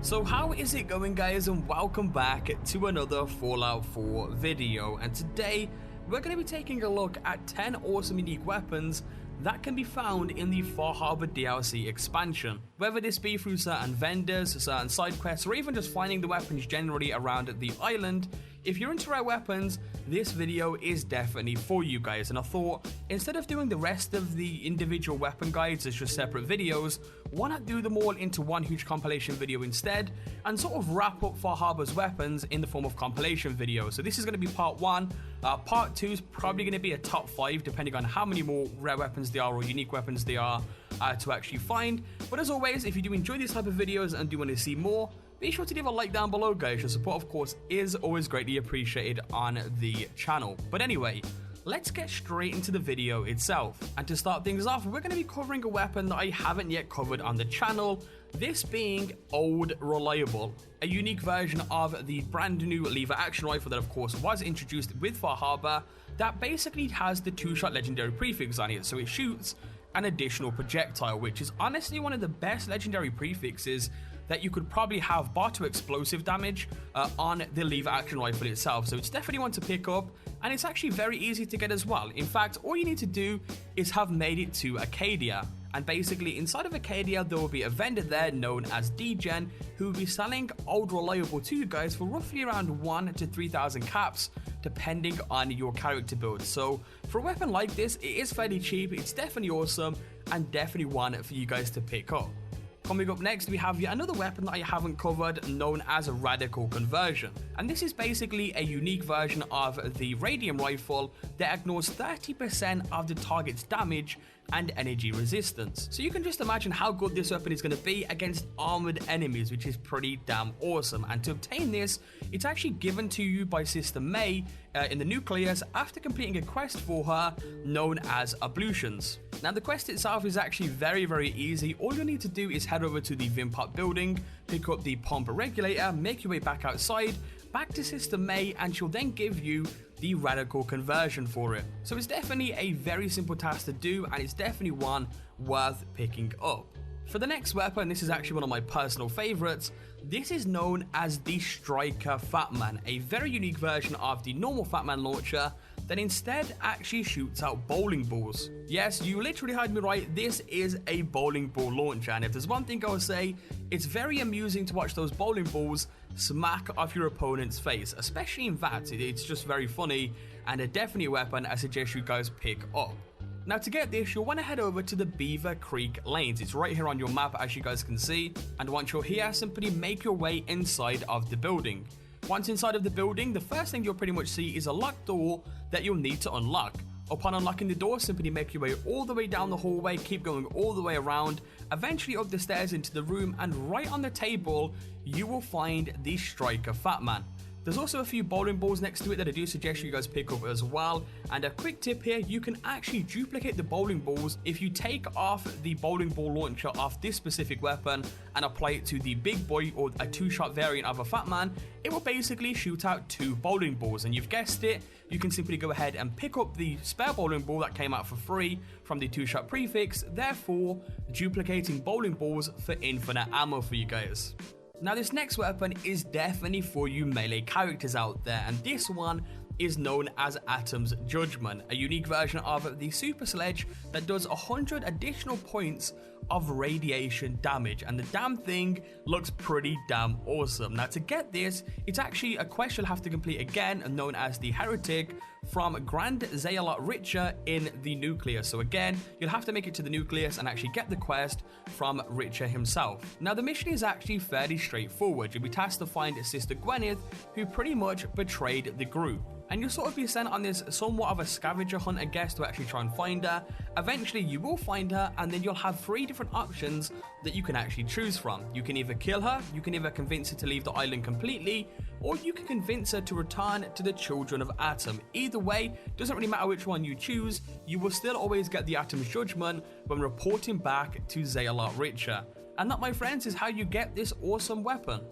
So how is it going, guys, and welcome back to another Fallout 4 video. And today we're going to be taking a look at 10 awesome unique weapons that can be found in the Far Harbor DLC expansion. Whether this be through certain vendors, certain side quests, or even just finding the weapons generally around the island, if you're into rare weapons, this video is definitely for you guys. And I thought, instead of doing the rest of the individual weapon guides as just separate videos, why not do them all into one huge compilation video instead, and sort of wrap up Far Harbor's weapons in the form of compilation video. So this is going to be part 1. Part 2 is probably going to be a top 5, depending on how many more rare weapons there are or unique weapons there are to actually find. But as always, if you do enjoy these type of videos and do want to see more, be sure to leave a like down below, guys. Your support, of course, is always greatly appreciated on the channel. But anyway, let's get straight into the video itself. And to start things off, we're going to be covering a weapon that I haven't yet covered on the channel, this being Old Reliable, a unique version of the brand new lever action rifle that of course was introduced with Far Harbor, that basically has the 2-shot legendary prefix on it, so it shoots an additional projectile, which is honestly one of the best legendary prefixes that you could probably have bar to explosive damage on the lever action rifle itself. So it's definitely one to pick up, and it's actually very easy to get as well. In fact, all you need to do is have made it to Acadia, and basically inside of Acadia there will be a vendor there known as Degen, who will be selling Old Reliable to you guys for roughly around 1,000 to 3,000 caps depending on your character build. So for a weapon like this, it is fairly cheap, it's definitely awesome, and definitely one for you guys to pick up. Coming up next, we have yet another weapon that I haven't covered, known as a Radical Conversion. And this is basically a unique version of the Radium rifle that ignores 30% of the target's damage and energy resistance. So you can just imagine how good this weapon is going to be against armored enemies, which is pretty damn awesome. And to obtain this, it's actually given to you by Sister May in the Nucleus after completing a quest for her known as Ablutions. Now the quest itself is actually very easy. All you need to do is head over to the Vimpot building, pick up the pump regulator, make your way back outside, back to Sister May, and she'll then give you the Radical Conversion for it. So it's definitely a very simple task to do, and it's definitely one worth picking up. For the next weapon, this is actually one of my personal favorites. This is known as the Striker Fatman, a very unique version of the normal Fatman launcher that instead actually shoots out bowling balls. Yes, you literally heard me right, this is a bowling ball launcher, and if there's one thing I would say, it's very amusing to watch those bowling balls smack off your opponent's face, especially in that. It's just very funny, and definitely a weapon I suggest you guys pick up. Now to get this, you'll want to head over to the Beaver Creek Lanes. It's right here on your map, as you guys can see, and once you're here, simply make your way inside of the building. Once inside of the building, the first thing you'll pretty much see is a locked door that you'll need to unlock. Upon unlocking the door, simply make your way all the way down the hallway, keep going all the way around, eventually up the stairs into the room, and right on the table, you will find the Striker Fatman. There's also a few bowling balls next to it that I do suggest you guys pick up as well. And a quick tip here, you can actually duplicate the bowling balls if you take off the bowling ball launcher off this specific weapon and apply it to the big boy or a 2-shot variant of a Fatman. It will basically shoot out 2 bowling balls, and you've guessed it, you can simply go ahead and pick up the spare bowling ball that came out for free from the 2-shot prefix, therefore duplicating bowling balls for infinite ammo for you guys. Now this next weapon is definitely for you melee characters out there, and this one is known as Atom's Judgement, a unique version of the Super Sledge that does 100 additional points of radiation damage, and the damn thing looks pretty damn awesome. Now to get this, it's actually a quest you'll have to complete again, known as the Heretic, from Grand Zealot Richer in the Nucleus. So again, you'll have to make it to the Nucleus and actually get the quest from Richer himself. Now the mission is actually fairly straightforward. You'll be tasked to find Sister Gwyneth, who pretty much betrayed the group. And you'll sort of be sent on this somewhat of a scavenger hunt, I guess, to actually try and find her. Eventually you will find her, and then you'll have 3 different options that you can actually choose from. You can either kill her, you can either convince her to leave the island completely, or you can convince her to return to the Children of Atom. Either way, doesn't really matter which one you choose, you will still always get the Atom's Judgment when reporting back to Zealot Richer. And that, my friends, is how you get this awesome weapon.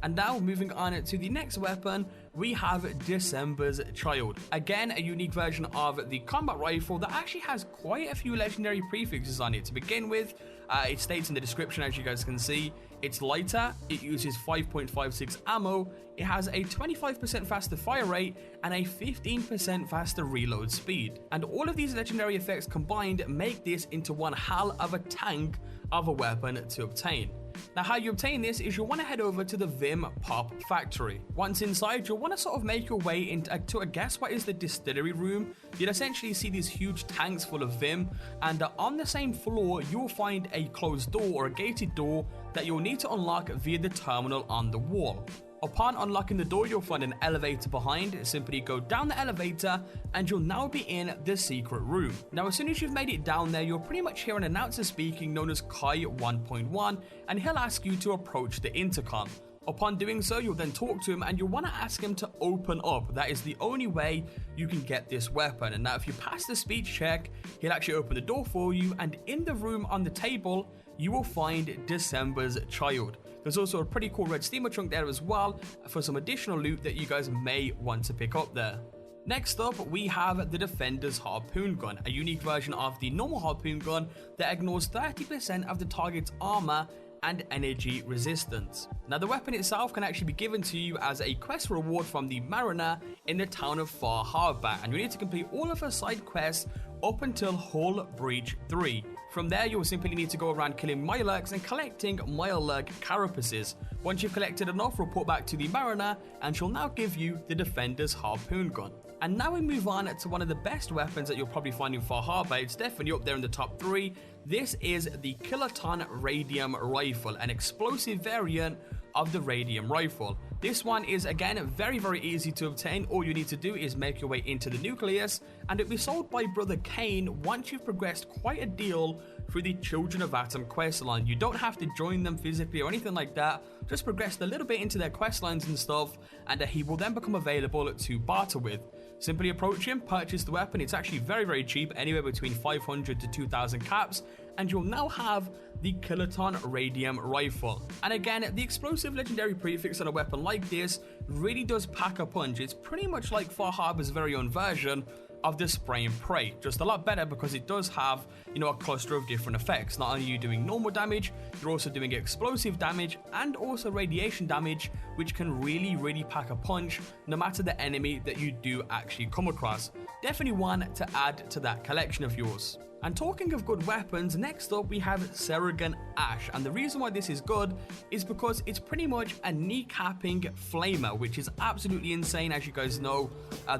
And now moving on to the next weapon, we have December's Child. Again, a unique version of the combat rifle that actually has quite a few legendary prefixes on it. To begin with, It states in the description, as you guys can see, it's lighter, it uses 5.56 ammo, it has a 25% faster fire rate, and a 15% faster reload speed. And all of these legendary effects combined make this into one hell of a tank of a weapon to obtain. Now, how you obtain this is you'll want to head over to the Vim Pop factory. Once inside, you'll want to sort of make your way into I guess what is the distillery room. You'll essentially see these huge tanks full of Vim, and on the same floor you'll find a closed door or a gated door that you'll need to unlock via the terminal on the wall. Upon unlocking the door, you'll find an elevator behind. Simply go down the elevator and you'll now be in the secret room. Now, as soon as you've made it down there, you'll pretty much hear an announcer speaking known as Kai 1.1, and he'll ask you to approach the intercom. Upon doing so, you'll then talk to him and you'll want to ask him to open up. That is the only way you can get this weapon. And now if you pass the speech check, he'll actually open the door for you, and in the room on the table, you will find December's Child. There's also a pretty cool red steamer trunk there as well for some additional loot that you guys may want to pick up there. Next up, we have the Defender's Harpoon Gun, a unique version of the normal Harpoon Gun that ignores 30% of the target's armor and energy resistance. Now, the weapon itself can actually be given to you as a quest reward from the Mariner in the town of Far Harbor, and you need to complete all of her side quests up until Hull Breach 3. From there, you'll simply need to go around killing Mirelurks and collecting Mirelurk carapaces. Once you've collected enough, report back to the Mariner, and she'll now give you the Defender's Harpoon Gun. And now we move on to one of the best weapons that you'll probably find in Far Harbor. It's definitely up there in the top 3. This is the Kiloton Radium Rifle, an explosive variant of the Radium Rifle. This one is, again, very, very easy to obtain. All you need to do is make your way into the nucleus, and it'll be sold by Brother Kane once you've progressed quite a deal through the Children of Atom quest line. You don't have to join them physically or anything like that. Just progress a little bit into their quest lines and stuff, and he will then become available to barter with. Simply approach him, purchase the weapon. It's actually very, very cheap, anywhere between 500 to 2,000 caps, and you'll now have the Kiloton Radium Rifle. And again, the explosive legendary prefix on a weapon like this really does pack a punch. It's pretty much like Far Harbor's very own version of the Spray and Pray, just a lot better because it does have, a cluster of different effects. Not only are you doing normal damage, you're also doing explosive damage and also radiation damage, which can really, really pack a punch no matter the enemy that you do actually come across. Definitely one to add to that collection of yours. And talking of good weapons, next up we have Sarig Ash, and the reason why this is good is because it's pretty much a kneecapping flamer, which is absolutely insane. As you guys know,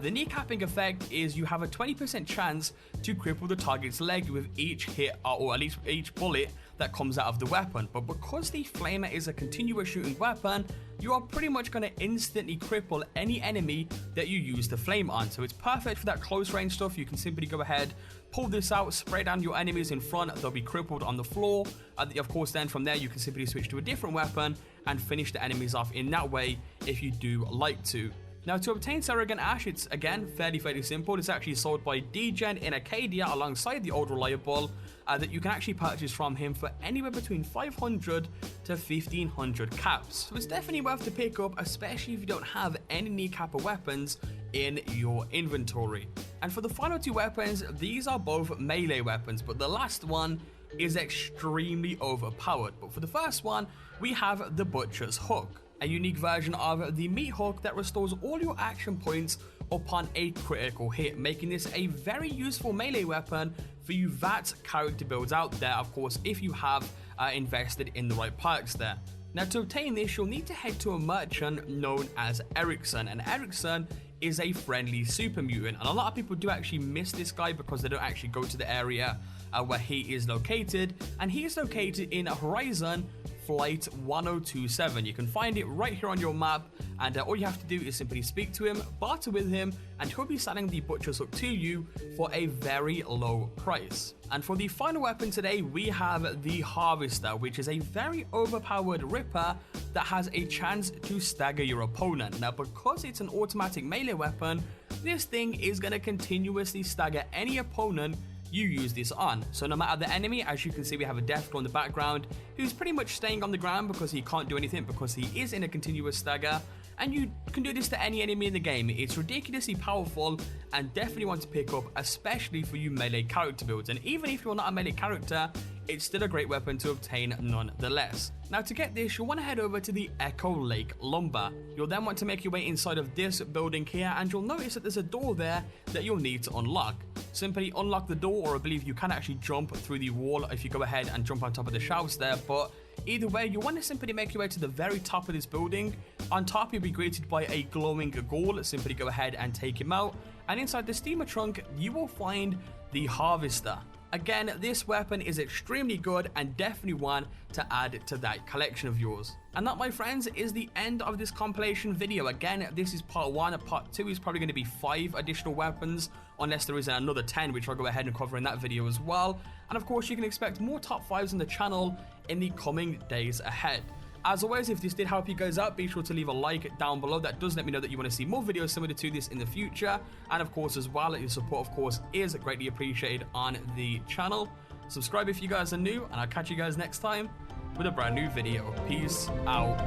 the kneecapping effect is you have a 20% chance to cripple the target's leg with each hit, or at least each bullet that comes out of the weapon. But because the flamer is a continuous shooting weapon, you are pretty much going to instantly cripple any enemy that you use the flame on. So it's perfect for that close range stuff. You can simply go ahead, pull this out, spray down your enemies in front, they'll be crippled on the floor. Of course, then from there you can simply switch to a different weapon and finish the enemies off in that way if you do like to. Now, to obtain Sarig Ash, it's again fairly simple. It's actually sold by Degen in Acadia alongside the Old Reliable, that you can actually purchase from him for anywhere between 500 to 1500 caps. So it's definitely worth to pick up, especially if you don't have any kneecapper weapons in your inventory. And for the final two weapons, these are both melee weapons, but the last one is extremely overpowered. But for the first one, we have the Butcher's Hook, a unique version of the meat hook that restores all your action points upon a critical hit, making this a very useful melee weapon for you VAT character builds out there, of course, if you have invested in the right perks there. Now, to obtain this, you'll need to head to a merchant known as Erickson, and Erickson is a friendly super mutant, and a lot of people do actually miss this guy because they don't actually go to the area where he is located, and he is located in Horizon Flight 1027. You can find it right here on your map, and all you have to do is simply speak to him, barter with him, and he'll be selling the Butcher's Hook to you for a very low price. And for the final weapon today, we have the Harvester, which is a very overpowered Ripper that has a chance to stagger your opponent. Now, because it's an automatic melee weapon, this thing is going to continuously stagger any opponent you use this on. So no matter the enemy, as you can see, we have a Deathclaw in the background who's pretty much staying on the ground because he can't do anything because he is in a continuous stagger, and you can do this to any enemy in the game. It's ridiculously powerful and definitely want to pick up, especially for you melee character builds. And even if you're not a melee character, it's still a great weapon to obtain nonetheless. Now to get this, you'll want to head over to the Echo Lake Lumber. You'll then want to make your way inside of this building here, and you'll notice that there's a door there that you'll need to unlock. Simply unlock the door, or I believe you can actually jump through the wall if you go ahead and jump on top of the shelves there, but either way, you want to simply make your way to the very top of this building. On top, you'll be greeted by a glowing ghoul. Simply go ahead and take him out, and inside the steamer trunk, you will find the Harvester. Again, this weapon is extremely good and definitely one to add to that collection of yours. And that, my friends, is the end of this compilation video. Again, this is part 1. Part 2 is probably going to be 5 additional weapons, unless there is another 10, which I'll go ahead and cover in that video as well. And of course, you can expect more top 5s on the channel in the coming days ahead. As always, if this did help you guys out, be sure to leave a like down below. That does let me know that you want to see more videos similar to this in the future. And of course, as well, your support, of course, is greatly appreciated on the channel. Subscribe if you guys are new, and I'll catch you guys next time with a brand new video. Peace out.